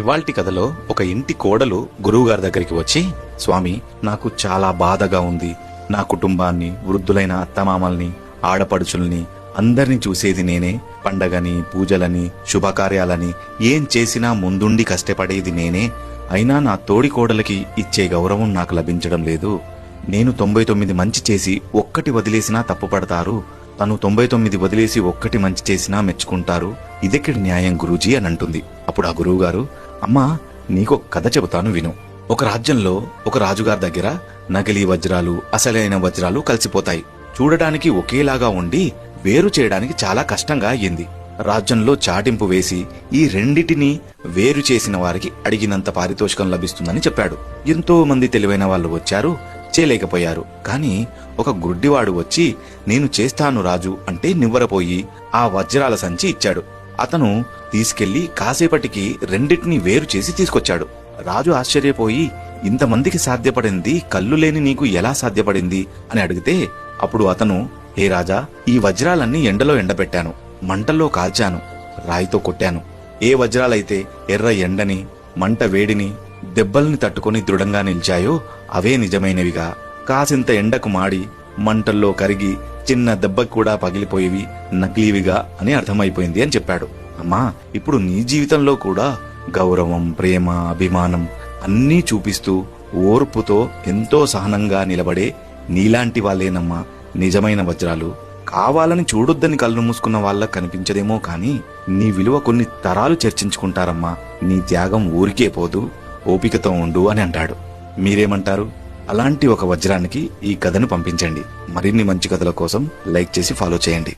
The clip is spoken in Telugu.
ఇవాల్టి కథలో ఒక ఇంటి కోడలు గురువుగారి దగ్గరికి వచ్చి, స్వామి, నాకు చాలా బాధగా ఉంది. నా కుటుంబాన్ని, వృద్ధులైన అత్తమామల్ని, ఆడపడుచుల్ని అందరినీ చూసేది నేనే. పండగని, పూజలని, శుభకార్యాలని ఏం చేసినా ముందుండి కష్టపడేది నేనే. అయినా నా తోడి కోడలికి ఇచ్చే గౌరవం నాకు లభించడం లేదు. నేను 99 మంచి చేసి ఒక్కటి వదిలేసినా తప్పుపడతారు. తను 99 వదిలేసి ఒక్కటి మంచి చేసినా మెచ్చుకుంటారు. ఇదెక్కడి న్యాయం గురూజీ అని అంటుంది. అప్పుడు ఆ గురువుగారు, అమ్మా, నీకొక కథ చెబుతాను విను. ఒక రాజ్యంలో ఒక రాజుగారి దగ్గర నకిలీ వజ్రాలు, అసలైన వజ్రాలు కలిసిపోతాయి. చూడడానికి ఒకేలాగా ఉండి వేరు చేయడానికి చాలా కష్టంగా అయ్యింది. రాజ్యంలో చాటింపు వేసి ఈ రెండిటిని వేరు చేసిన వారికి అడిగినంత పారితోషికం లభిస్తుందని చెప్పాడు. ఎంతో మంది తెలివైన వాళ్ళు వచ్చారు, చేయలేకపోయారు. కాని ఒక గుడ్డివాడు వచ్చి, నేను చేస్తాను రాజు అంటే నివ్వరపోయి ఆ వజ్రాల సంచి ఇచ్చాడు. అతను తీసుకెళ్లి కాసేపటికి రెండిటిని వేరు చేసి తీసుకొచ్చాడు. రాజు ఆశ్చర్యపోయి, ఇంతమందికి సాధ్యపడింది కళ్ళు లేని నీకు ఎలా సాధ్యపడింది అని అడిగితే, అప్పుడు అతను, హే రాజా, ఈ వజ్రాలన్నీ ఎండలో ఎండబెట్టాను, మంటల్లో కాల్చాను, రాయితో కొట్టాను. ఏ వజ్రాలైతే ఎర్ర ఎండని, మంట వేడిని, దెబ్బల్ని తట్టుకుని దృఢంగా నిలిచాయో అవే నిజమైనవిగా, కాసింత ఎండకు మాడి మంటల్లో కరిగి చిన్న దెబ్బకు కూడా పగిలిపోయేవి నకిలీవిగా అని అర్థమైపోయింది అని చెప్పాడు. అమ్మా, ఇప్పుడు నీ జీవితంలో కూడా గౌరవం, ప్రేమ, అభిమానం అన్నీ చూపిస్తూ ఓర్పుతో ఎంతో సహనంగా నిలబడే నీలాంటి వాళ్ళేనమ్మా నిజమైన వజ్రాలు. కావాలని చూడొద్దని కళ్ళు మూసుకున్న వాళ్ళకు కనిపించదేమో కాని నీ విలువ కొన్ని తరాలు చర్చించుకుంటారమ్మా. నీ త్యాగం ఊరికే పోదు, ఓపికతో ఉండు అని అంటాడు. మీరేమంటారు? అలాంటి ఒక వజ్రానికి ఈ కథను పంపించండి. మరిన్ని మంచి కథల కోసం లైక్ చేసి ఫాలో చేయండి.